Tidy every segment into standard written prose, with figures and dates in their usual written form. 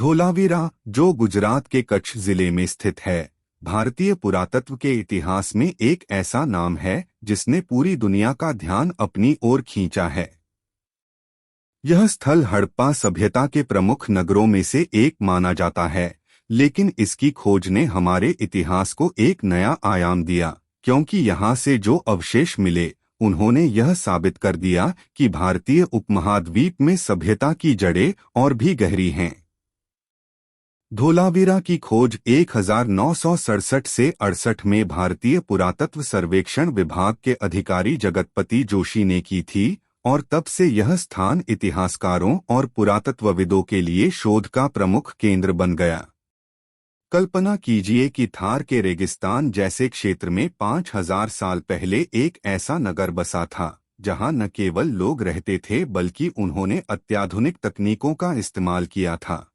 धोलावीरा, जो गुजरात के कच्छ जिले में स्थित है, भारतीय पुरातत्व के इतिहास में एक ऐसा नाम है जिसने पूरी दुनिया का ध्यान अपनी ओर खींचा है। यह स्थल हड़प्पा सभ्यता के प्रमुख नगरों में से एक माना जाता है, लेकिन इसकी खोज ने हमारे इतिहास को एक नया आयाम दिया, क्योंकि यहाँ से जो अवशेष मिले उन्होंने यह साबित कर दिया कि भारतीय उपमहाद्वीप में सभ्यता की जड़ें और भी गहरी हैं। धोलावीरा की खोज 1967 से 68 में भारतीय पुरातत्व सर्वेक्षण विभाग के अधिकारी जगतपति जोशी ने की थी और तब से यह स्थान इतिहासकारों और पुरातत्वविदों के लिए शोध का प्रमुख केंद्र बन गया। कल्पना कीजिए कि थार के रेगिस्तान जैसे क्षेत्र में 5000 साल पहले एक ऐसा नगर बसा था जहां न केवल लोग रहते थे बल्कि उन्होंने अत्याधुनिक तकनीकों का इस्तेमाल किया था।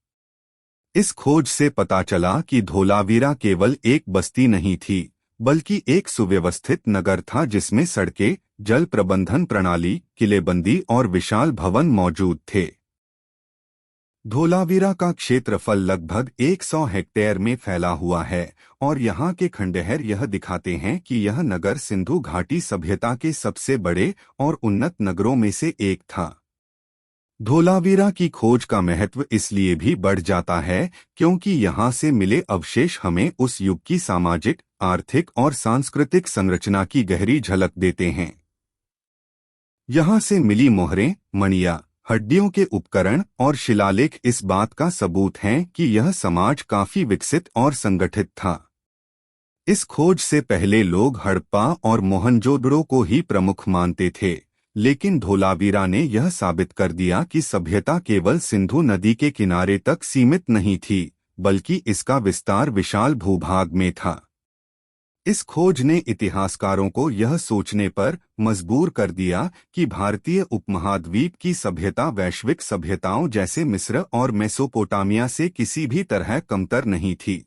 इस खोज से पता चला कि धोलावीरा केवल एक बस्ती नहीं थी बल्कि एक सुव्यवस्थित नगर था जिसमें सड़कें, जल प्रबंधन प्रणाली, किलेबंदी और विशाल भवन मौजूद थे। धोलावीरा का क्षेत्रफल लगभग 100 हेक्टेयर में फैला हुआ है और यहाँ के खंडहर यह दिखाते हैं कि यह नगर सिंधु घाटी सभ्यता के सबसे बड़े और उन्नत नगरों में से एक था। धोलावीरा की खोज का महत्व इसलिए भी बढ़ जाता है क्योंकि यहाँ से मिले अवशेष हमें उस युग की सामाजिक, आर्थिक और सांस्कृतिक संरचना की गहरी झलक देते हैं। यहाँ से मिली मोहरें, मणियां, हड्डियों के उपकरण और शिलालेख इस बात का सबूत हैं कि यह समाज काफी विकसित और संगठित था। इस खोज से पहले लोग हड़प्पा और मोहनजोदड़ो को ही प्रमुख मानते थे, लेकिन धोलावीरा ने यह साबित कर दिया कि सभ्यता केवल सिंधु नदी के किनारे तक सीमित नहीं थी, बल्कि इसका विस्तार विशाल भूभाग में था। इस खोज ने इतिहासकारों को यह सोचने पर मजबूर कर दिया कि भारतीय उपमहाद्वीप की सभ्यता वैश्विक सभ्यताओं जैसे मिस्र और मेसोपोटामिया से किसी भी तरह कमतर नहीं थी।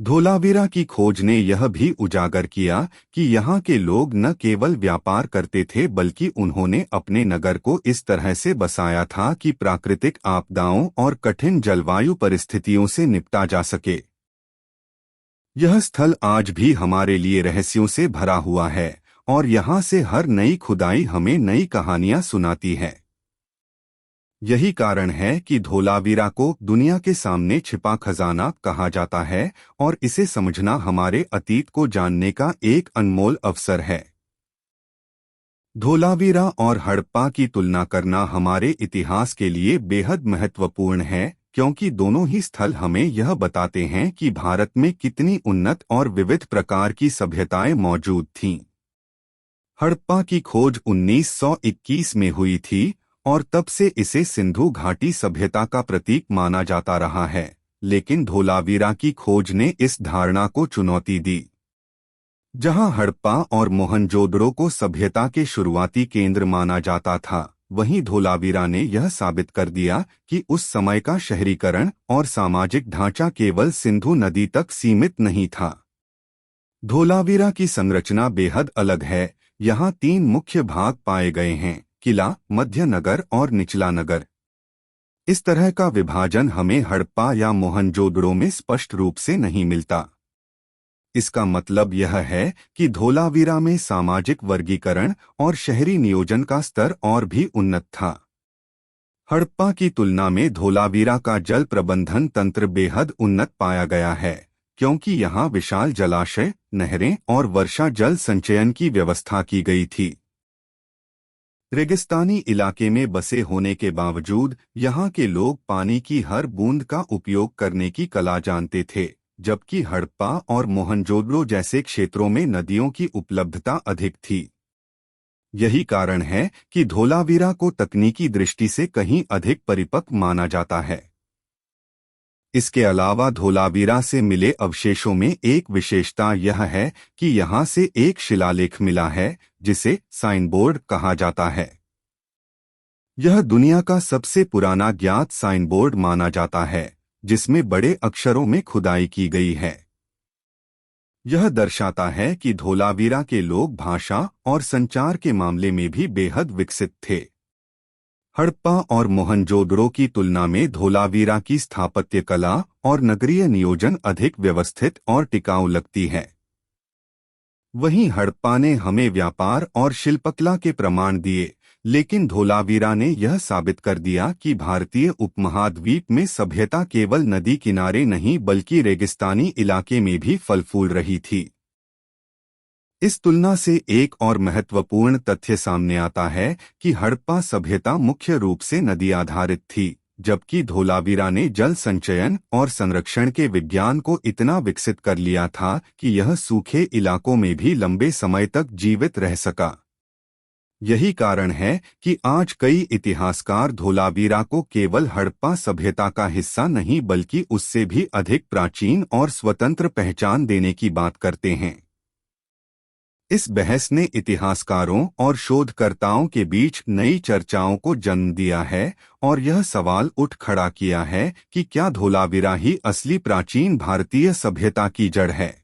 धोलावीरा की खोज ने यह भी उजागर किया कि यहाँ के लोग न केवल व्यापार करते थे बल्कि उन्होंने अपने नगर को इस तरह से बसाया था कि प्राकृतिक आपदाओं और कठिन जलवायु परिस्थितियों से निपटा जा सके। यह स्थल आज भी हमारे लिए रहस्यों से भरा हुआ है और यहाँ से हर नई खुदाई हमें नई कहानियां सुनाती है। यही कारण है कि धोलावीरा को दुनिया के सामने छिपा खजाना कहा जाता है और इसे समझना हमारे अतीत को जानने का एक अनमोल अवसर है। धोलावीरा और हड़प्पा की तुलना करना हमारे इतिहास के लिए बेहद महत्वपूर्ण है क्योंकि दोनों ही स्थल हमें यह बताते हैं कि भारत में कितनी उन्नत और विविध प्रकार की सभ्यताएं मौजूद थीं। हड़प्पा की खोज 1921 में हुई थी और तब से इसे सिंधु घाटी सभ्यता का प्रतीक माना जाता रहा है, लेकिन धोलावीरा की खोज ने इस धारणा को चुनौती दी। जहां हड़प्पा और मोहनजोदड़ो को सभ्यता के शुरुआती केंद्र माना जाता था, वहीं धोलावीरा ने यह साबित कर दिया कि उस समय का शहरीकरण और सामाजिक ढांचा केवल सिंधु नदी तक सीमित नहीं था। धोलावीरा की संरचना बेहद अलग है। यहाँ 3 मुख्य भाग पाए गए हैं: किला, मध्य नगर और निचला नगर। इस तरह का विभाजन हमें हड़प्पा या मोहनजोदड़ो में स्पष्ट रूप से नहीं मिलता। इसका मतलब यह है कि धोलावीरा में सामाजिक वर्गीकरण और शहरी नियोजन का स्तर और भी उन्नत था। हड़प्पा की तुलना में धोलावीरा का जल प्रबंधन तंत्र बेहद उन्नत पाया गया है, क्योंकि यहाँ विशाल जलाशय, नहरें और वर्षा जल संचयन की व्यवस्था की गई थी। रेगिस्तानी इलाके में बसे होने के बावजूद यहाँ के लोग पानी की हर बूंद का उपयोग करने की कला जानते थे, जबकि हड़प्पा और मोहनजोदड़ो जैसे क्षेत्रों में नदियों की उपलब्धता अधिक थी। यही कारण है कि धोलावीरा को तकनीकी दृष्टि से कहीं अधिक परिपक्व माना जाता है। इसके अलावा धोलावीरा से मिले अवशेषों में एक विशेषता यह है कि यहाँ से एक शिलालेख मिला है जिसे साइनबोर्ड कहा जाता है। यह दुनिया का सबसे पुराना ज्ञात साइनबोर्ड माना जाता है, जिसमें बड़े अक्षरों में खुदाई की गई है। यह दर्शाता है कि धोलावीरा के लोग भाषा और संचार के मामले में भी बेहद विकसित थे। हड़प्पा और मोहनजोदड़ो की तुलना में धोलावीरा की स्थापत्य कला और नगरीय नियोजन अधिक व्यवस्थित और टिकाऊ लगती है। वहीं हड़प्पा ने हमें व्यापार और शिल्पकला के प्रमाण दिए, लेकिन धोलावीरा ने यह साबित कर दिया कि भारतीय उपमहाद्वीप में सभ्यता केवल नदी किनारे नहीं बल्कि रेगिस्तानी इलाके में भी फल फूल रही थी। इस तुलना से एक और महत्वपूर्ण तथ्य सामने आता है कि हड़प्पा सभ्यता मुख्य रूप से नदी आधारित थी, जबकि धोलावीरा ने जल संचयन और संरक्षण के विज्ञान को इतना विकसित कर लिया था कि यह सूखे इलाकों में भी लंबे समय तक जीवित रह सका। यही कारण है कि आज कई इतिहासकार धोलावीरा को केवल हड़प्पा सभ्यता का हिस्सा नहीं बल्कि उससे भी अधिक प्राचीन और स्वतंत्र पहचान देने की बात करते हैं। इस बहस ने इतिहासकारों और शोधकर्ताओं के बीच नई चर्चाओं को जन्म दिया है और यह सवाल उठ खड़ा किया है कि क्या धोलावीरा ही असली प्राचीन भारतीय सभ्यता की जड़ है।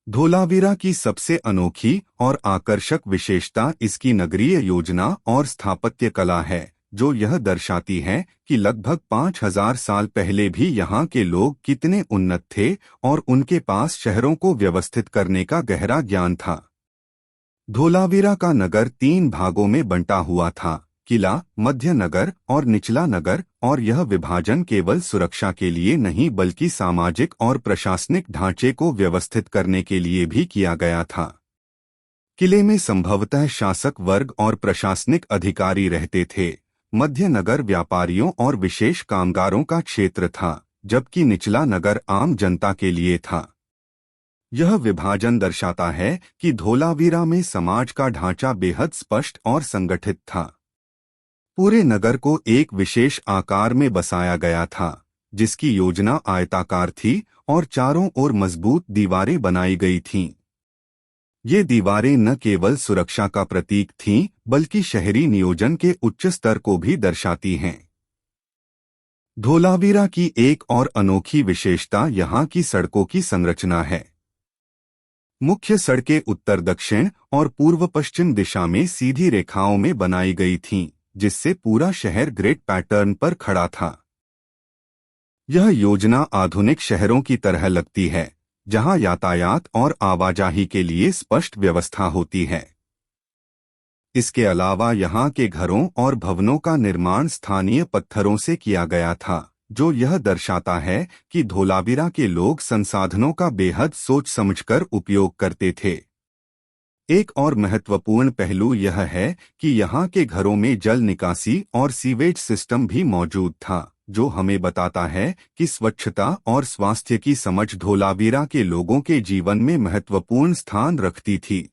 धोलावीरा की सबसे अनोखी और आकर्षक विशेषता इसकी नगरीय योजना और स्थापत्य कला है, जो यह दर्शाती है कि लगभग 5000 साल पहले भी यहाँ के लोग कितने उन्नत थे और उनके पास शहरों को व्यवस्थित करने का गहरा ज्ञान था। धोलावीरा का नगर 3 भागों में बंटा हुआ था, किला, मध्य नगर और निचला नगर, और यह विभाजन केवल सुरक्षा के लिए नहीं बल्कि सामाजिक और प्रशासनिक ढांचे को व्यवस्थित करने के लिए भी किया गया था। किले में संभवतः शासक वर्ग और प्रशासनिक अधिकारी रहते थे। मध्य नगर व्यापारियों और विशेष कामगारों का क्षेत्र था, जबकि निचला नगर आम जनता के लिए था। यह विभाजन दर्शाता है कि धोलावीरा में समाज का ढांचा बेहद स्पष्ट और संगठित था। पूरे नगर को एक विशेष आकार में बसाया गया था, जिसकी योजना आयताकार थी और चारों ओर मजबूत दीवारें बनाई गई थीं। ये दीवारें न केवल सुरक्षा का प्रतीक थीं, बल्कि शहरी नियोजन के उच्च स्तर को भी दर्शाती हैं। धोलावीरा की एक और अनोखी विशेषता यहाँ की सड़कों की संरचना है। मुख्य सड़कें उत्तर दक्षिण और पूर्व पश्चिम दिशा में सीधी रेखाओं में बनाई गई थीं, जिससे पूरा शहर ग्रिड पैटर्न पर खड़ा था। यह योजना आधुनिक शहरों की तरह लगती है, जहां यातायात और आवाजाही के लिए स्पष्ट व्यवस्था होती है। इसके अलावा यहाँ के घरों और भवनों का निर्माण स्थानीय पत्थरों से किया गया था, जो यह दर्शाता है कि धोलावीरा के लोग संसाधनों का बेहद सोच समझकर उपयोग करते थे। एक और महत्वपूर्ण पहलू यह है कि यहाँ के घरों में जल निकासी और सीवेज सिस्टम भी मौजूद था, जो हमें बताता है कि स्वच्छता और स्वास्थ्य की समझ धोलावीरा के लोगों के जीवन में महत्वपूर्ण स्थान रखती थी।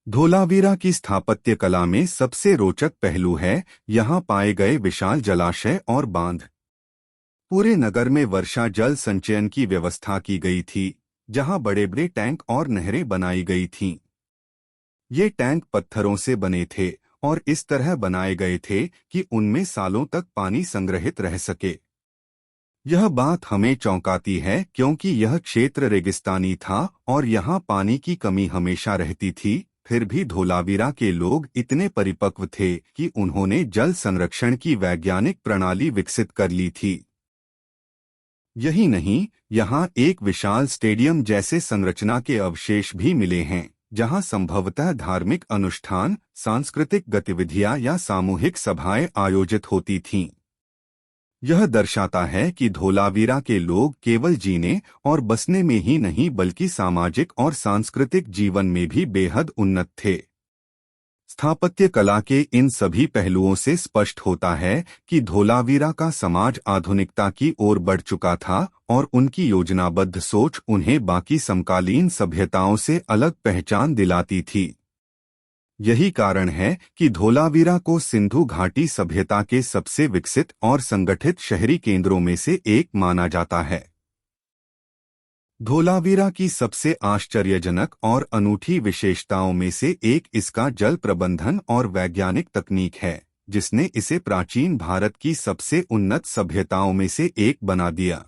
धोलावीरा की स्थापत्य कला में सबसे रोचक पहलू है यहाँ पाए गए विशाल जलाशय और बांध। पूरे नगर में वर्षा जल संचयन की व्यवस्था की गई थी, जहाँ बड़े बड़े टैंक और नहरें बनाई गई थीं। ये टैंक पत्थरों से बने थे और इस तरह बनाए गए थे कि उनमें सालों तक पानी संग्रहित रह सके। यह बात हमें चौंकाती है क्योंकि यह क्षेत्र रेगिस्तानी था और यहाँ पानी की कमी हमेशा रहती थी। फिर भी धोलावीरा के लोग इतने परिपक्व थे कि उन्होंने जल संरक्षण की वैज्ञानिक प्रणाली विकसित कर ली थी। यही नहीं, यहाँ एक विशाल स्टेडियम जैसे संरचना के अवशेष भी मिले हैं, जहां संभवतः धार्मिक अनुष्ठान, सांस्कृतिक गतिविधियां या सामूहिक सभाएं आयोजित होती थीं। यह दर्शाता है कि धोलावीरा के लोग केवल जीने और बसने में ही नहीं बल्कि सामाजिक और सांस्कृतिक जीवन में भी बेहद उन्नत थे। स्थापत्य कला के इन सभी पहलुओं से स्पष्ट होता है कि धोलावीरा का समाज आधुनिकता की ओर बढ़ चुका था और उनकी योजनाबद्ध सोच उन्हें बाकी समकालीन सभ्यताओं से अलग पहचान दिलाती थी। यही कारण है कि धोलावीरा को सिंधु घाटी सभ्यता के सबसे विकसित और संगठित शहरी केंद्रों में से एक माना जाता है। धोलावीरा की सबसे आश्चर्यजनक और अनूठी विशेषताओं में से एक इसका जल प्रबंधन और वैज्ञानिक तकनीक है, जिसने इसे प्राचीन भारत की सबसे उन्नत सभ्यताओं में से एक बना दिया।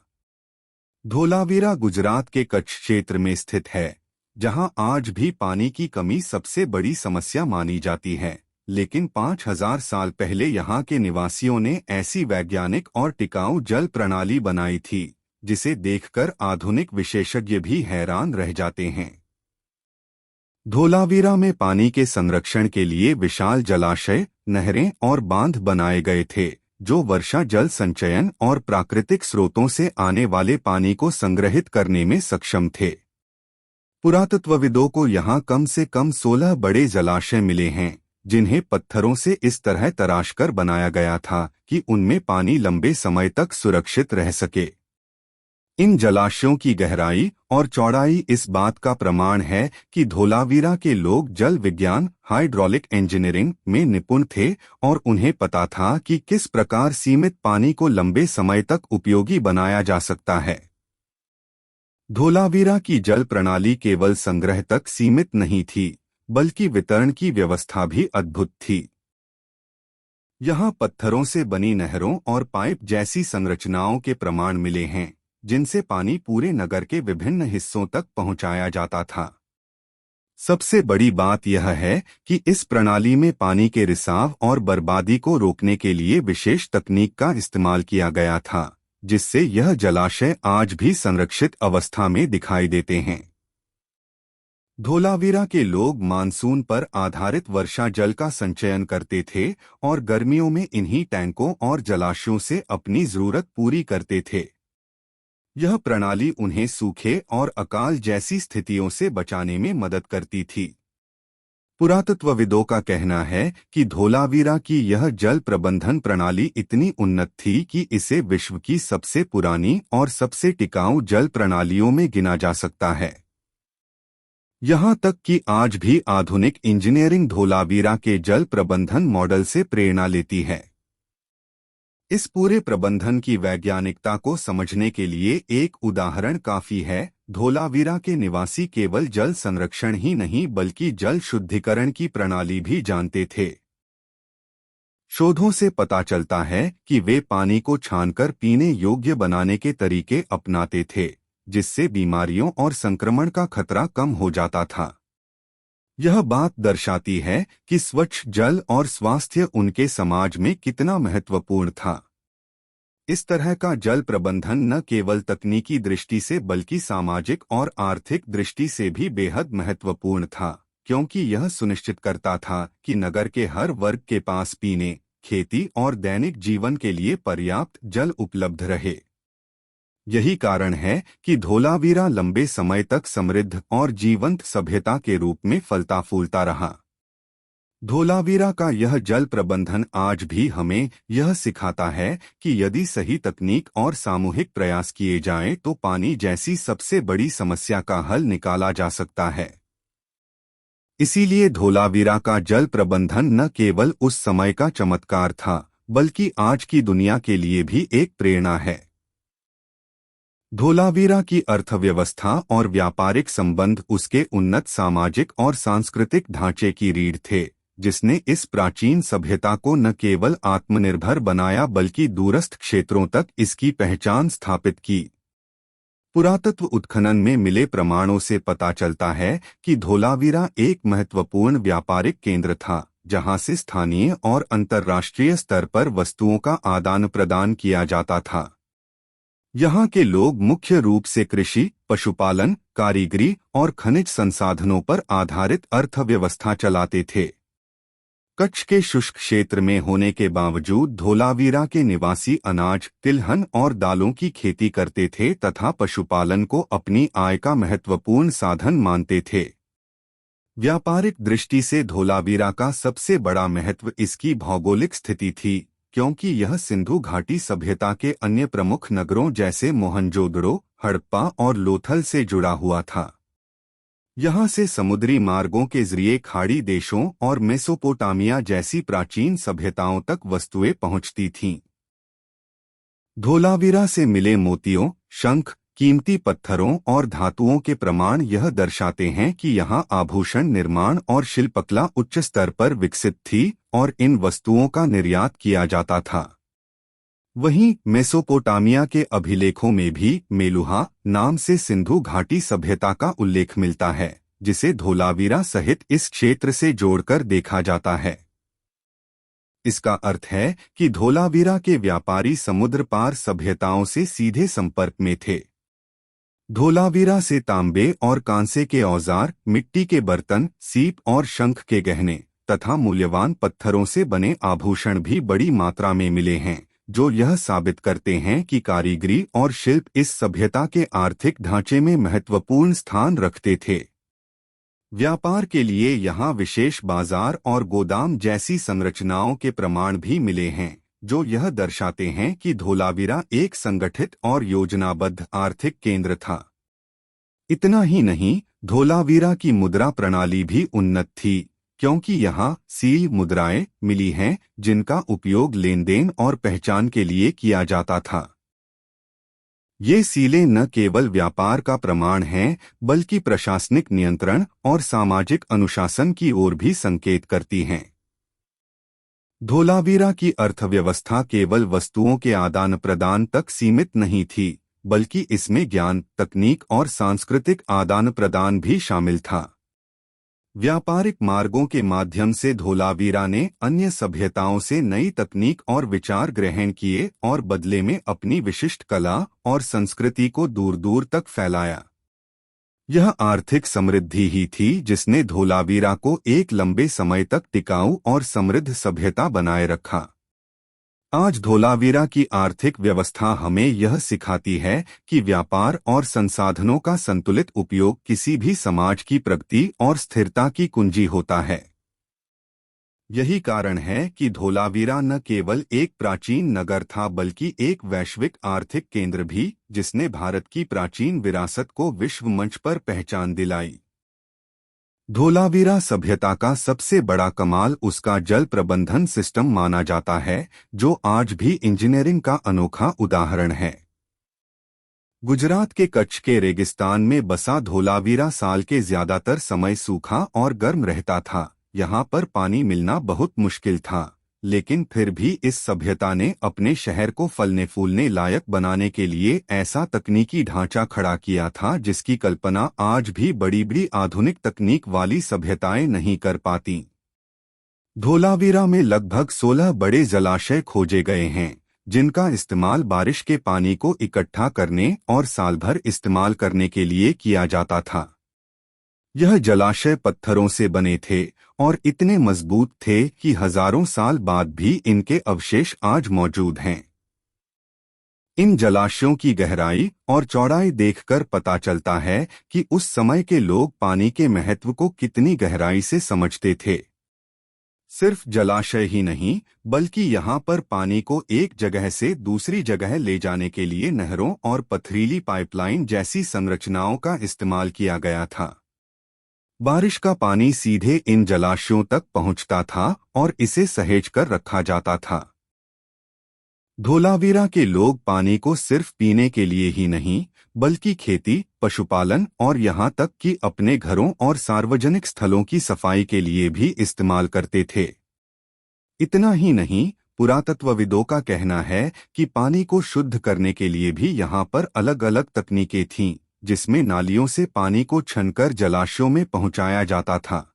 धोलावीरा गुजरात के कच्छ क्षेत्र में स्थित है, जहां आज भी पानी की कमी सबसे बड़ी समस्या मानी जाती है। लेकिन 5000 साल पहले यहाँ के निवासियों ने ऐसी वैज्ञानिक और टिकाऊ जल प्रणाली बनाई थी जिसे देखकर आधुनिक विशेषज्ञ भी हैरान रह जाते हैं। धोलावीरा में पानी के संरक्षण के लिए विशाल जलाशय, नहरें और बांध बनाए गए थे जो वर्षा जल संचयन और प्राकृतिक स्रोतों से आने वाले पानी को संग्रहित करने में सक्षम थे। पुरातत्वविदों को यहाँ कम से कम 16 बड़े जलाशय मिले हैं जिन्हें पत्थरों से इस तरह तराशकर बनाया गया था कि उनमें पानी लंबे समय तक सुरक्षित रह सके। इन जलाशयों की गहराई और चौड़ाई इस बात का प्रमाण है कि धोलावीरा के लोग जल विज्ञान, हाइड्रोलिक इंजीनियरिंग में निपुण थे और उन्हें पता था कि किस प्रकार सीमित पानी को लंबे समय तक उपयोगी बनाया जा सकता है। धोलावीरा की जल प्रणाली केवल संग्रह तक सीमित नहीं थी, बल्कि वितरण की व्यवस्था भी अद्भुत थी। यहाँ पत्थरों से बनी नहरों और पाइप जैसी संरचनाओं के प्रमाण मिले हैं जिनसे पानी पूरे नगर के विभिन्न हिस्सों तक पहुंचाया जाता था। सबसे बड़ी बात यह है कि इस प्रणाली में पानी के रिसाव और बर्बादी को रोकने के लिए विशेष तकनीक का इस्तेमाल किया गया था, जिससे यह जलाशय आज भी संरक्षित अवस्था में दिखाई देते हैं। धोलावीरा के लोग मानसून पर आधारित वर्षा जल का संचयन करते थे और गर्मियों में इन्हीं टैंकों और जलाशयों से अपनी जरूरत पूरी करते थे। यह प्रणाली उन्हें सूखे और अकाल जैसी स्थितियों से बचाने में मदद करती थी। पुरातत्वविदों का कहना है कि धोलावीरा की यह जल प्रबंधन प्रणाली इतनी उन्नत थी कि इसे विश्व की सबसे पुरानी और सबसे टिकाऊ जल प्रणालियों में गिना जा सकता है। यहाँ तक कि आज भी आधुनिक इंजीनियरिंग धोलावीरा के जल प्रबंधन मॉडल से प्रेरणा लेती है। इस पूरे प्रबंधन की वैज्ञानिकता को समझने के लिए एक उदाहरण काफी है। धोलावीरा के निवासी केवल जल संरक्षण ही नहीं बल्कि जल शुद्धिकरण की प्रणाली भी जानते थे। शोधों से पता चलता है कि वे पानी को छानकर पीने योग्य बनाने के तरीके अपनाते थे, जिससे बीमारियों और संक्रमण का खतरा कम हो जाता था। यह बात दर्शाती है कि स्वच्छ जल और स्वास्थ्य उनके समाज में कितना महत्वपूर्ण था। इस तरह का जल प्रबंधन न केवल तकनीकी दृष्टि से बल्कि सामाजिक और आर्थिक दृष्टि से भी बेहद महत्वपूर्ण था, क्योंकि यह सुनिश्चित करता था कि नगर के हर वर्ग के पास पीने, खेती और दैनिक जीवन के लिए पर्याप्त जल उपलब्ध रहे। यही कारण है कि धोलावीरा लंबे समय तक समृद्ध और जीवंत सभ्यता के रूप में फलता फूलता रहा। धोलावीरा का यह जल प्रबंधन आज भी हमें यह सिखाता है कि यदि सही तकनीक और सामूहिक प्रयास किए जाएं तो पानी जैसी सबसे बड़ी समस्या का हल निकाला जा सकता है। इसीलिए धोलावीरा का जल प्रबंधन न केवल उस समय का चमत्कार था, बल्कि आज की दुनिया के लिए भी एक प्रेरणा है। धोलावीरा की अर्थव्यवस्था और व्यापारिक संबंध उसके उन्नत सामाजिक और सांस्कृतिक ढांचे की रीढ़ थे, जिसने इस प्राचीन सभ्यता को न केवल आत्मनिर्भर बनाया बल्कि दूरस्थ क्षेत्रों तक इसकी पहचान स्थापित की। पुरातत्व उत्खनन में मिले प्रमाणों से पता चलता है कि धोलावीरा एक महत्वपूर्ण व्यापारिक केंद्र था, जहां से स्थानीय और अंतर्राष्ट्रीय स्तर पर वस्तुओं का आदान प्रदान किया जाता था। यहाँ के लोग मुख्य रूप से कृषि, पशुपालन, कारीगरी और खनिज संसाधनों पर आधारित अर्थव्यवस्था चलाते थे। कच्छ के शुष्क क्षेत्र में होने के बावजूद धोलावीरा के निवासी अनाज, तिलहन और दालों की खेती करते थे तथा पशुपालन को अपनी आय का महत्वपूर्ण साधन मानते थे। व्यापारिक दृष्टि से धोलावीरा का सबसे बड़ा महत्व इसकी भौगोलिक स्थिति थी, क्योंकि यह सिंधु घाटी सभ्यता के अन्य प्रमुख नगरों जैसे मोहनजोदड़ो, हड़प्पा और लोथल से जुड़ा हुआ था। यहाँ से समुद्री मार्गों के जरिए खाड़ी देशों और मेसोपोटामिया जैसी प्राचीन सभ्यताओं तक वस्तुएं पहुँचती थीं। धोलावीरा से मिले मोतियों, शंख, कीमती पत्थरों और धातुओं के प्रमाण यह दर्शाते हैं कि यहाँ आभूषण निर्माण और शिल्पकला उच्च स्तर पर विकसित थी और इन वस्तुओं का निर्यात किया जाता था। वहीं मेसोपोटामिया के अभिलेखों में भी मेलुहा नाम से सिंधु घाटी सभ्यता का उल्लेख मिलता है, जिसे धोलावीरा सहित इस क्षेत्र से जोड़कर देखा जाता है। इसका अर्थ है कि धोलावीरा के व्यापारी समुद्र पार सभ्यताओं से सीधे संपर्क में थे। धोलावीरा से तांबे और कांसे के औजार, मिट्टी के बर्तन, सीप और शंख के गहने तथा मूल्यवान पत्थरों से बने आभूषण भी बड़ी मात्रा में मिले हैं, जो यह साबित करते हैं कि कारीगरी और शिल्प इस सभ्यता के आर्थिक ढांचे में महत्वपूर्ण स्थान रखते थे। व्यापार के लिए यहाँ विशेष बाजार और गोदाम जैसी संरचनाओं के प्रमाण भी मिले हैं, जो यह दर्शाते हैं कि धोलावीरा एक संगठित और योजनाबद्ध आर्थिक केंद्र था। इतना ही नहीं, धोलावीरा की मुद्रा प्रणाली भी उन्नत थी, क्योंकि यहाँ सील मुद्राएं मिली हैं जिनका उपयोग लेनदेन और पहचान के लिए किया जाता था। ये सीलें न केवल व्यापार का प्रमाण हैं, बल्कि प्रशासनिक नियंत्रण और सामाजिक अनुशासन की ओर भी संकेत करती हैं। धोलावीरा की अर्थव्यवस्था केवल वस्तुओं के आदान प्रदान तक सीमित नहीं थी, बल्कि इसमें ज्ञान, तकनीक और सांस्कृतिक आदान प्रदान भी शामिल था। व्यापारिक मार्गों के माध्यम से धोलावीरा ने अन्य सभ्यताओं से नई तकनीक और विचार ग्रहण किए और बदले में अपनी विशिष्ट कला और संस्कृति को दूर दूर तक फैलाया। यह आर्थिक समृद्धि ही थी जिसने धोलावीरा को एक लंबे समय तक टिकाऊ और समृद्ध सभ्यता बनाए रखा। आज धोलावीरा की आर्थिक व्यवस्था हमें यह सिखाती है कि व्यापार और संसाधनों का संतुलित उपयोग किसी भी समाज की प्रगति और स्थिरता की कुंजी होता है। यही कारण है कि धोलावीरा न केवल एक प्राचीन नगर था, बल्कि एक वैश्विक आर्थिक केंद्र भी, जिसने भारत की प्राचीन विरासत को विश्व मंच पर पहचान दिलाई। धोलावीरा सभ्यता का सबसे बड़ा कमाल उसका जल प्रबंधन सिस्टम माना जाता है, जो आज भी इंजीनियरिंग का अनोखा उदाहरण है। गुजरात के कच्छ के रेगिस्तान में बसा धोलावीरा साल के ज्यादातर समय सूखा और गर्म रहता था। यहाँ पर पानी मिलना बहुत मुश्किल था, लेकिन फिर भी इस सभ्यता ने अपने शहर को फलने फूलने लायक बनाने के लिए ऐसा तकनीकी ढांचा खड़ा किया था जिसकी कल्पना आज भी बड़ी बड़ी आधुनिक तकनीक वाली सभ्यताएं नहीं कर पाती। धोलावीरा में लगभग 16 बड़े जलाशय खोजे गए हैं, जिनका इस्तेमाल बारिश के पानी को इकट्ठा करने और साल भर इस्तेमाल करने के लिए किया जाता था। यह जलाशय पत्थरों से बने थे और इतने मजबूत थे कि हजारों साल बाद भी इनके अवशेष आज मौजूद हैं। इन जलाशयों की गहराई और चौड़ाई देखकर पता चलता है कि उस समय के लोग पानी के महत्व को कितनी गहराई से समझते थे। सिर्फ जलाशय ही नहीं, बल्कि यहाँ पर पानी को एक जगह से दूसरी जगह ले जाने के लिए नहरों और पथरीली पाइपलाइन जैसी संरचनाओं का इस्तेमाल किया गया था। बारिश का पानी सीधे इन जलाशयों तक पहुंचता था और इसे सहेज कर रखा जाता था। धोलावीरा के लोग पानी को सिर्फ पीने के लिए ही नहीं, बल्कि खेती, पशुपालन और यहाँ तक कि अपने घरों और सार्वजनिक स्थलों की सफाई के लिए भी इस्तेमाल करते थे। इतना ही नहीं, पुरातत्वविदों का कहना है कि पानी को शुद्ध करने के लिए भी यहाँ पर अलग अलग तकनीकें थीं, जिसमें नालियों से पानी को छनकर जलाशयों में पहुंचाया जाता था।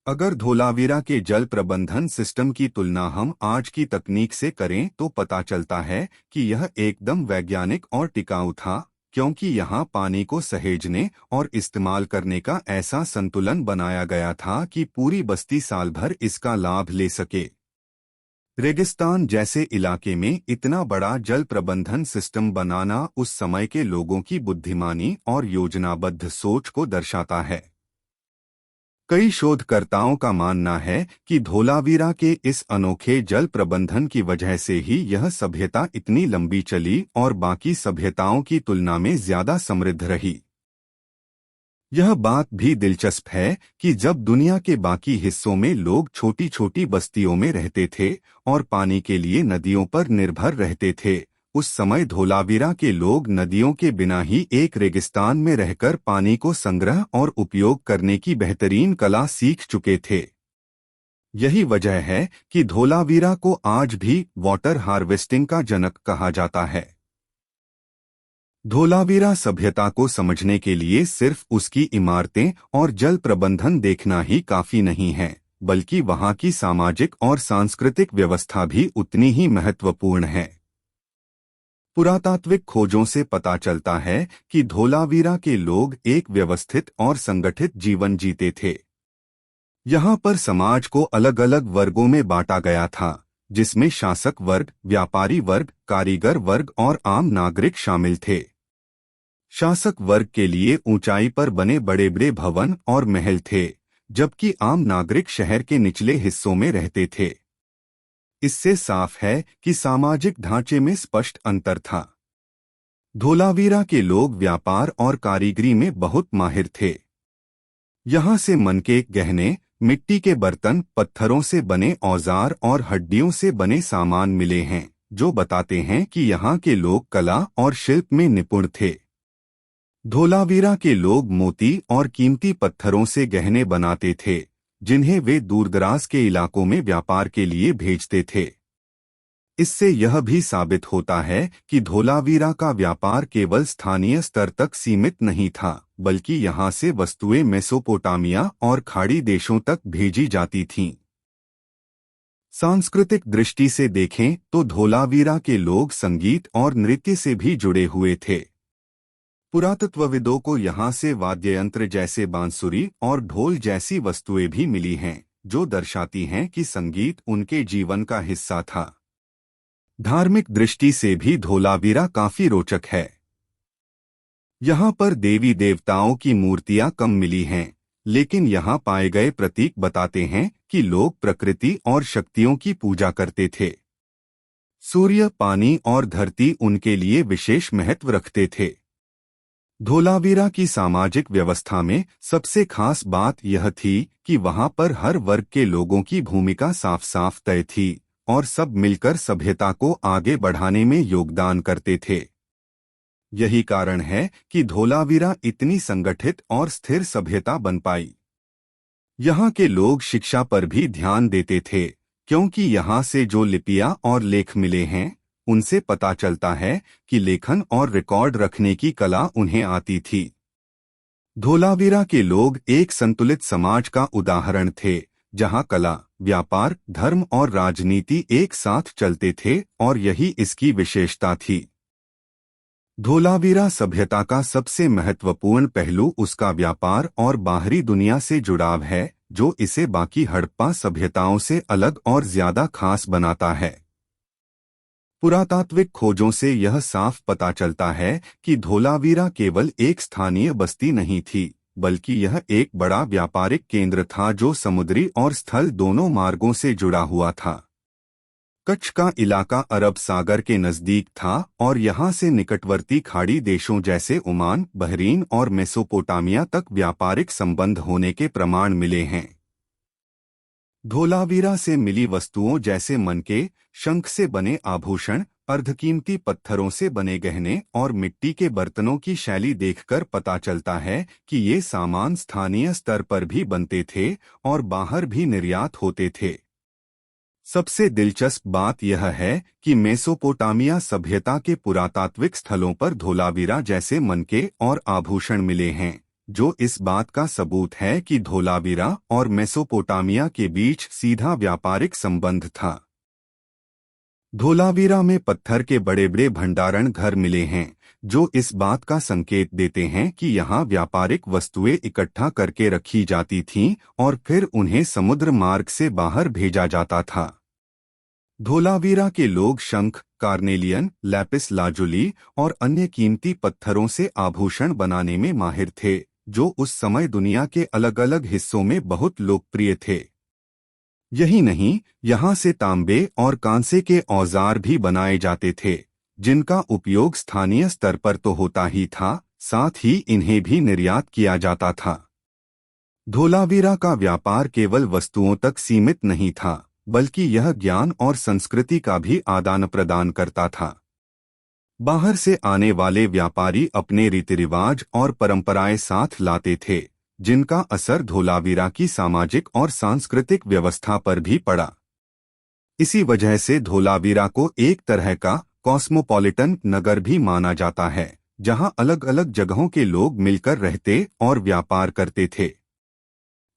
अगर धोलावीरा के जल प्रबंधन सिस्टम की तुलना हम आज की तकनीक से करें तो पता चलता है कि यह एकदम वैज्ञानिक और टिकाऊ था, क्योंकि यहाँ पानी को सहेजने और इस्तेमाल करने का ऐसा संतुलन बनाया गया था कि पूरी बस्ती साल भर इसका लाभ ले सके। रेगिस्तान जैसे इलाके में इतना बड़ा जल प्रबंधन सिस्टम बनाना उस समय के लोगों की बुद्धिमानी और योजनाबद्ध सोच को दर्शाता है। कई शोधकर्ताओं का मानना है कि धोलावीरा के इस अनोखे जल प्रबंधन की वजह से ही यह सभ्यता इतनी लंबी चली और बाकी सभ्यताओं की तुलना में ज्यादा समृद्ध रही। यह बात भी दिलचस्प है कि जब दुनिया के बाकी हिस्सों में लोग छोटी छोटी बस्तियों में रहते थे और पानी के लिए नदियों पर निर्भर रहते थे, उस समय धोलावीरा के लोग नदियों के बिना ही एक रेगिस्तान में रहकर पानी को संग्रह और उपयोग करने की बेहतरीन कला सीख चुके थे। यही वजह है कि धोलावीरा को आज भी वाटर हार्वेस्टिंग का जनक कहा जाता है। धोलावीरा सभ्यता को समझने के लिए सिर्फ उसकी इमारतें और जल प्रबंधन देखना ही काफी नहीं है, बल्कि वहाँ की सामाजिक और सांस्कृतिक व्यवस्था भी उतनी ही महत्वपूर्ण है। पुरातात्विक खोजों से पता चलता है कि धोलावीरा के लोग एक व्यवस्थित और संगठित जीवन जीते थे। यहाँ पर समाज को अलग अलग वर्गों में बांटा गया था, जिसमें शासक वर्ग, व्यापारी वर्ग, कारीगर वर्ग और आम नागरिक शामिल थे। शासक वर्ग के लिए ऊंचाई पर बने बड़े बड़े भवन और महल थे, जबकि आम नागरिक शहर के निचले हिस्सों में रहते थे। इससे साफ है कि सामाजिक ढांचे में स्पष्ट अंतर था। धोलावीरा के लोग व्यापार और कारीगरी में बहुत माहिर थे। यहाँ से मन के गहने, मिट्टी के बर्तन, पत्थरों से बने औजार और हड्डियों से बने सामान मिले हैं, जो बताते हैं कि यहाँ के लोग कला और शिल्प में निपुण थे। धोलावीरा के लोग मोती और कीमती पत्थरों से गहने बनाते थे, जिन्हें वे दूरदराज के इलाकों में व्यापार के लिए भेजते थे। इससे यह भी साबित होता है कि धोलावीरा का व्यापार केवल स्थानीय स्तर तक सीमित नहीं था, बल्कि यहाँ से वस्तुएं मेसोपोटामिया और खाड़ी देशों तक भेजी जाती थीं। सांस्कृतिक दृष्टि से देखें तो धोलावीरा के लोग संगीत और नृत्य से भी जुड़े हुए थे। पुरातत्वविदों को यहाँ से वाद्ययंत्र जैसे बांसुरी और ढोल जैसी वस्तुएं भी मिली हैं, जो दर्शाती हैं कि संगीत उनके जीवन का हिस्सा था। धार्मिक दृष्टि से भी धोलावीरा काफी रोचक है। यहाँ पर देवी देवताओं की मूर्तियां कम मिली हैं, लेकिन यहाँ पाए गए प्रतीक बताते हैं कि लोग प्रकृति और शक्तियों की पूजा करते थे। सूर्य, पानी और धरती उनके लिए विशेष महत्व रखते थे। धोलावीरा की सामाजिक व्यवस्था में सबसे खास बात यह थी कि वहां पर हर वर्ग के लोगों की भूमिका साफ साफ तय थी और सब मिलकर सभ्यता को आगे बढ़ाने में योगदान करते थे। यही कारण है कि धोलावीरा इतनी संगठित और स्थिर सभ्यता बन पाई। यहाँ के लोग शिक्षा पर भी ध्यान देते थे, क्योंकि यहाँ से जो लिपियां और लेख मिले हैं, उनसे पता चलता है कि लेखन और रिकॉर्ड रखने की कला उन्हें आती थी। धोलावीरा के लोग एक संतुलित समाज का उदाहरण थे, जहां कला, व्यापार, धर्म और राजनीति एक साथ चलते थे, और यही इसकी विशेषता थी। धोलावीरा सभ्यता का सबसे महत्वपूर्ण पहलू उसका व्यापार और बाहरी दुनिया से जुड़ाव है, जो इसे बाकी हड़प्पा सभ्यताओं से अलग और ज्यादा खास बनाता है। पुरातात्विक खोजों से यह साफ पता चलता है कि धोलावीरा केवल एक स्थानीय बस्ती नहीं थी, बल्कि यह एक बड़ा व्यापारिक केंद्र था जो समुद्री और स्थल दोनों मार्गों से जुड़ा हुआ था। कच्छ का इलाका अरब सागर के नजदीक था और यहाँ से निकटवर्ती खाड़ी देशों जैसे ओमान, बहरीन और मेसोपोटामिया तक व्यापारिक संबंध होने के प्रमाण मिले हैं। धोलावीरा से मिली वस्तुओं जैसे मनके, शंख से बने आभूषण, अर्धकीमती पत्थरों से बने गहने और मिट्टी के बर्तनों की शैली देखकर पता चलता है कि ये सामान स्थानीय स्तर पर भी बनते थे और बाहर भी निर्यात होते थे। सबसे दिलचस्प बात यह है कि मेसोपोटामिया सभ्यता के पुरातात्विक स्थलों पर धोलावीरा जैसे मनके और आभूषण मिले हैं, जो इस बात का सबूत है कि धोलावीरा और मेसोपोटामिया के बीच सीधा व्यापारिक संबंध था। धोलावीरा में पत्थर के बड़े बड़े भंडारण घर मिले हैं, जो इस बात का संकेत देते हैं कि यहाँ व्यापारिक वस्तुएं इकट्ठा करके रखी जाती थीं और फिर उन्हें समुद्र मार्ग से बाहर भेजा जाता था। धोलावीरा के लोग शंख, कार्नेलियन, लैपिस लाजुली और अन्य कीमती पत्थरों से आभूषण बनाने में माहिर थे, जो उस समय दुनिया के अलग अलग हिस्सों में बहुत लोकप्रिय थे। यही नहीं, यहाँ से तांबे और कांसे के औजार भी बनाए जाते थे, जिनका उपयोग स्थानीय स्तर पर तो होता ही था, साथ ही इन्हें भी निर्यात किया जाता था। धोलावीरा का व्यापार केवल वस्तुओं तक सीमित नहीं था, बल्कि यह ज्ञान और संस्कृति का भी आदान प्रदान करता था। बाहर से आने वाले व्यापारी अपने रीति रिवाज और परंपराएं साथ लाते थे, जिनका असर धोलावीरा की सामाजिक और सांस्कृतिक व्यवस्था पर भी पड़ा। इसी वजह से धोलावीरा को एक तरह का कॉस्मोपॉलिटन नगर भी माना जाता है, जहां अलग अलग जगहों के लोग मिलकर रहते और व्यापार करते थे।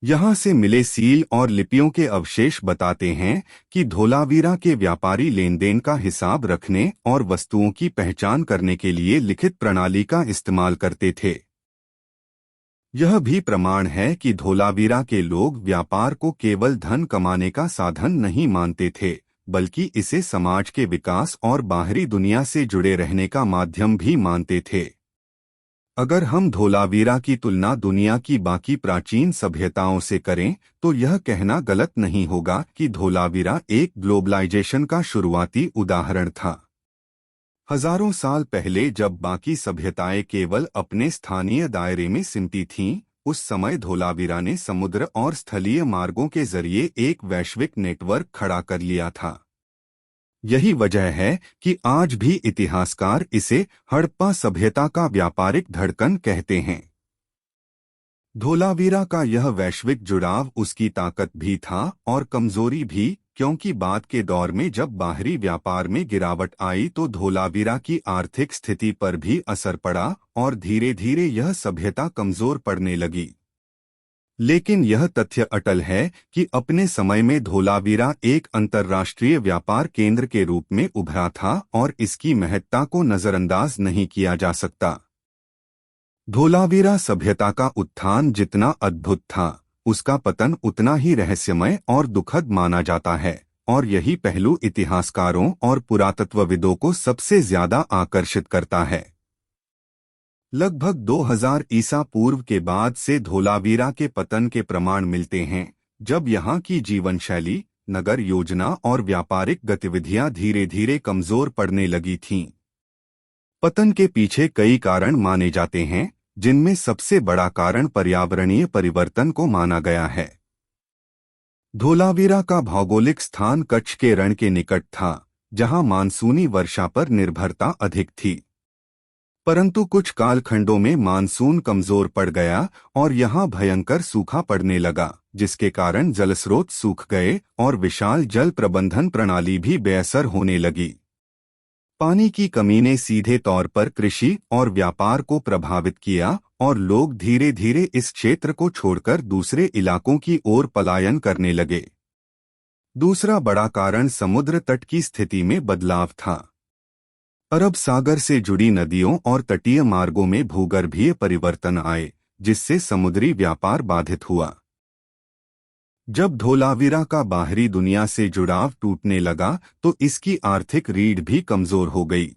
यहाँ से मिले सील और लिपियों के अवशेष बताते हैं कि धोलावीरा के व्यापारी लेन देन का हिसाब रखने और वस्तुओं की पहचान करने के लिए लिखित प्रणाली का इस्तेमाल करते थे। यह भी प्रमाण है कि धोलावीरा के लोग व्यापार को केवल धन कमाने का साधन नहीं मानते थे, बल्कि इसे समाज के विकास और बाहरी दुनिया से जुड़े रहने का माध्यम भी मानते थे। अगर हम धोलावीरा की तुलना दुनिया की बाकी प्राचीन सभ्यताओं से करें तो यह कहना गलत नहीं होगा कि धोलावीरा एक ग्लोबलाइजेशन का शुरुआती उदाहरण था। हजारों साल पहले जब बाकी सभ्यताएं केवल अपने स्थानीय दायरे में सिमटी थीं, उस समय धोलावीरा ने समुद्र और स्थलीय मार्गों के जरिए एक वैश्विक नेटवर्क खड़ा कर लिया था। यही वजह है कि आज भी इतिहासकार इसे हड़प्पा सभ्यता का व्यापारिक धड़कन कहते हैं। धोलावीरा का यह वैश्विक जुड़ाव उसकी ताकत भी था और कमजोरी भी, क्योंकि बाद के दौर में जब बाहरी व्यापार में गिरावट आई तो धोलावीरा की आर्थिक स्थिति पर भी असर पड़ा और धीरे धीरे यह सभ्यता कमजोर पड़ने लगी। लेकिन यह तथ्य अटल है कि अपने समय में धोलावीरा एक अंतर्राष्ट्रीय व्यापार केंद्र के रूप में उभरा था और इसकी महत्ता को नजरअंदाज नहीं किया जा सकता। धोलावीरा सभ्यता का उत्थान जितना अद्भुत था, उसका पतन उतना ही रहस्यमय और दुखद माना जाता है, और यही पहलू इतिहासकारों और पुरातत्वविदों को सबसे ज्यादा आकर्षित करता है। लगभग 2000 ईसा पूर्व के बाद से धोलावीरा के पतन के प्रमाण मिलते हैं, जब यहाँ की जीवन शैली, नगर योजना और व्यापारिक गतिविधियां धीरे धीरे कमजोर पड़ने लगी थीं। पतन के पीछे कई कारण माने जाते हैं, जिनमें सबसे बड़ा कारण पर्यावरणीय परिवर्तन को माना गया है। धोलावीरा का भौगोलिक स्थान कच्छ के रण के निकट था, जहां मानसूनी वर्षा पर निर्भरता अधिक थी। परंतु कुछ कालखंडों में मानसून कमजोर पड़ गया और यहाँ भयंकर सूखा पड़ने लगा, जिसके कारण जलस्रोत सूख गए और विशाल जल प्रबंधन प्रणाली भी बेअसर होने लगी। पानी की कमी ने सीधे तौर पर कृषि और व्यापार को प्रभावित किया और लोग धीरे धीरे इस क्षेत्र को छोड़कर दूसरे इलाकों की ओर पलायन करने लगे। दूसरा बड़ा कारण समुद्र तट की स्थिति में बदलाव था। अरब सागर से जुड़ी नदियों और तटीय मार्गों में भूगर्भीय परिवर्तन आए, जिससे समुद्री व्यापार बाधित हुआ। जब धोलावीरा का बाहरी दुनिया से जुड़ाव टूटने लगा तो इसकी आर्थिक रीढ़ भी कमजोर हो गई।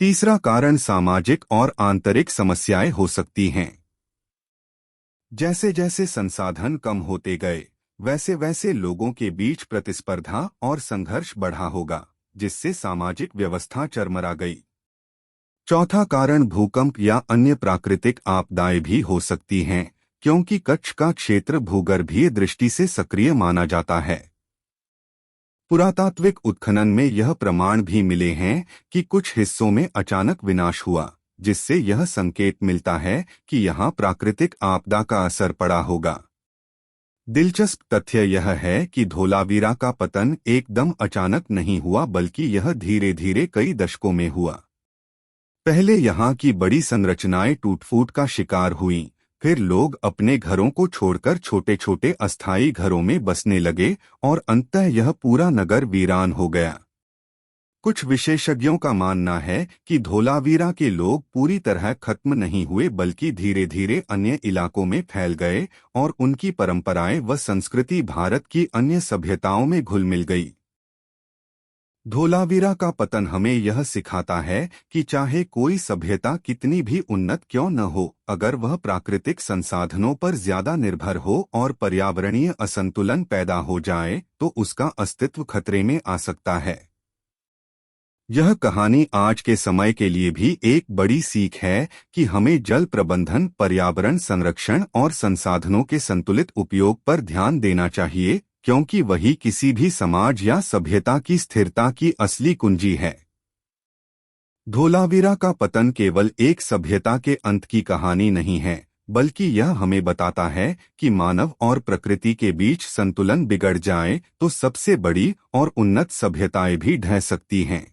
तीसरा कारण सामाजिक और आंतरिक समस्याएं हो सकती हैं। जैसे जैसे संसाधन कम होते गए, वैसे वैसे लोगों के बीच प्रतिस्पर्धा और संघर्ष बढ़ा होगा, जिससे सामाजिक व्यवस्था चरमरा गई। चौथा कारण भूकंप या अन्य प्राकृतिक आपदाएं भी हो सकती हैं, क्योंकि कच्छ का क्षेत्र भूगर्भीय दृष्टि से सक्रिय माना जाता है। पुरातात्विक उत्खनन में यह प्रमाण भी मिले हैं कि कुछ हिस्सों में अचानक विनाश हुआ, जिससे यह संकेत मिलता है कि यहाँ प्राकृतिक आपदा का असर पड़ा होगा। दिलचस्प तथ्य यह है कि धोलावीरा का पतन एकदम अचानक नहीं हुआ, बल्कि यह धीरे धीरे कई दशकों में हुआ। पहले यहाँ की बड़ी संरचनाएं टूट-फूट का शिकार हुईं, फिर लोग अपने घरों को छोड़कर छोटे छोटे अस्थायी घरों में बसने लगे और अंततः यह पूरा नगर वीरान हो गया। कुछ विशेषज्ञों का मानना है कि धोलावीरा के लोग पूरी तरह खत्म नहीं हुए, बल्कि धीरे धीरे अन्य इलाकों में फैल गए और उनकी परंपराएं व संस्कृति भारत की अन्य सभ्यताओं में घुल मिल गई। धोलावीरा का पतन हमें यह सिखाता है कि चाहे कोई सभ्यता कितनी भी उन्नत क्यों न हो, अगर वह प्राकृतिक संसाधनों पर ज्यादा निर्भर हो और पर्यावरणीय असंतुलन पैदा हो जाए तो उसका अस्तित्व खतरे में आ सकता है। यह कहानी आज के समय के लिए भी एक बड़ी सीख है कि हमें जल प्रबंधन, पर्यावरण संरक्षण और संसाधनों के संतुलित उपयोग पर ध्यान देना चाहिए, क्योंकि वही किसी भी समाज या सभ्यता की स्थिरता की असली कुंजी है। धोलावीरा का पतन केवल एक सभ्यता के अंत की कहानी नहीं है, बल्कि यह हमें बताता है कि मानव और प्रकृति के बीच संतुलन बिगड़ जाए तो सबसे बड़ी और उन्नत सभ्यताएं भी ढह सकती हैं।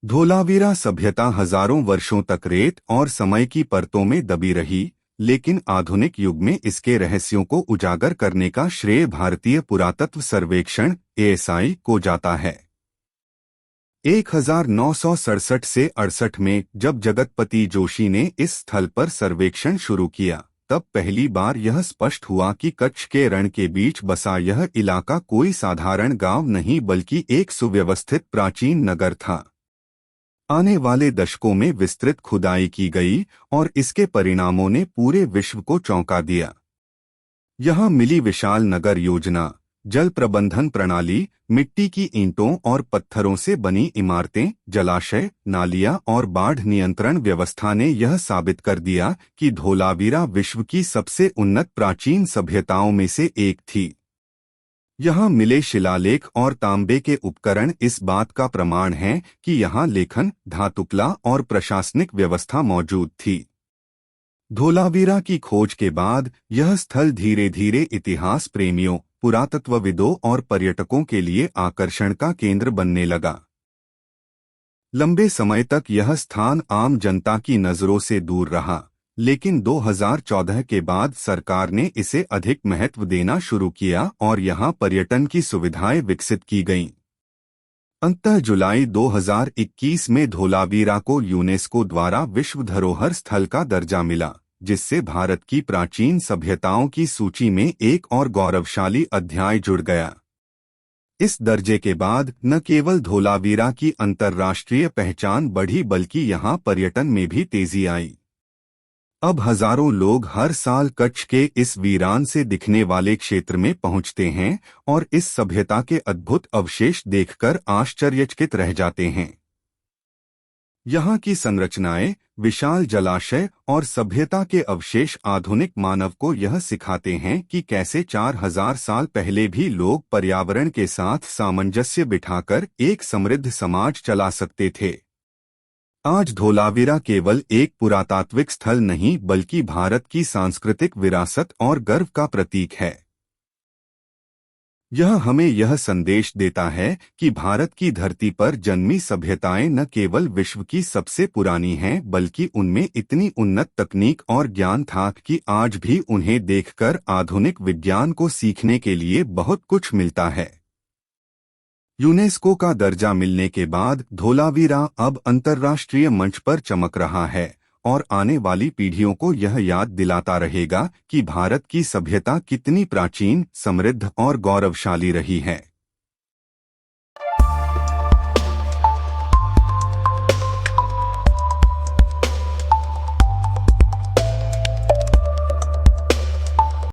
धोलावीरा सभ्यता हजारों वर्षों तक रेत और समय की परतों में दबी रही, लेकिन आधुनिक युग में इसके रहस्यों को उजागर करने का श्रेय भारतीय पुरातत्व सर्वेक्षण ASI को जाता है। 1967 से 68 में जब जगतपति जोशी ने इस स्थल पर सर्वेक्षण शुरू किया, तब पहली बार यह स्पष्ट हुआ कि कच्छ के रण के बीच बसा यह इलाका कोई साधारण गांव नहीं बल्कि एक सुव्यवस्थित प्राचीन नगर था। आने वाले दशकों में विस्तृत खुदाई की गई और इसके परिणामों ने पूरे विश्व को चौंका दिया। यहाँ मिली विशाल नगर योजना, जल प्रबंधन प्रणाली, मिट्टी की ईंटों और पत्थरों से बनी इमारतें, जलाशय, नालियां और बाढ़ नियंत्रण व्यवस्था ने यह साबित कर दिया कि धोलावीरा विश्व की सबसे उन्नत प्राचीन सभ्यताओं में से एक थी। यहाँ मिले शिलालेख और तांबे के उपकरण इस बात का प्रमाण हैं कि यहाँ लेखन, धातुकला और प्रशासनिक व्यवस्था मौजूद थी। धोलावीरा की खोज के बाद यह स्थल धीरे धीरे इतिहास प्रेमियों, पुरातत्वविदों और पर्यटकों के लिए आकर्षण का केंद्र बनने लगा। लंबे समय तक यह स्थान आम जनता की नजरों से दूर रहा, लेकिन 2014 के बाद सरकार ने इसे अधिक महत्व देना शुरू किया और यहां पर्यटन की सुविधाएं विकसित की गईं। अंततः जुलाई 2021 में धोलावीरा को यूनेस्को द्वारा विश्व धरोहर स्थल का दर्जा मिला, जिससे भारत की प्राचीन सभ्यताओं की सूची में एक और गौरवशाली अध्याय जुड़ गया। इस दर्जे के बाद न केवल धोलावीरा की अंतर्राष्ट्रीय पहचान बढ़ी बल्कि यहां पर्यटन में भी तेजी आई। अब हजारों लोग हर साल कच्छ के इस वीरान से दिखने वाले क्षेत्र में पहुंचते हैं और इस सभ्यता के अद्भुत अवशेष देखकर आश्चर्यचकित रह जाते हैं। यहाँ की संरचनाएं, विशाल जलाशय और सभ्यता के अवशेष आधुनिक मानव को यह सिखाते हैं कि कैसे 4000 साल पहले भी लोग पर्यावरण के साथ सामंजस्य बिठाकर एक समृद्ध समाज चला सकते थे। आज धोलावीरा केवल एक पुरातात्विक स्थल नहीं बल्कि भारत की सांस्कृतिक विरासत और गर्व का प्रतीक है। यह हमें यह संदेश देता है कि भारत की धरती पर जन्मी सभ्यताएं न केवल विश्व की सबसे पुरानी हैं बल्कि उनमें इतनी उन्नत तकनीक और ज्ञान था कि आज भी उन्हें देखकर आधुनिक विज्ञान को सीखने के लिए बहुत कुछ मिलता है। यूनेस्को का दर्जा मिलने के बाद धोलावीरा अब अंतर्राष्ट्रीय मंच पर चमक रहा है और आने वाली पीढ़ियों को यह याद दिलाता रहेगा कि भारत की सभ्यता कितनी प्राचीन, समृद्ध और गौरवशाली रही है।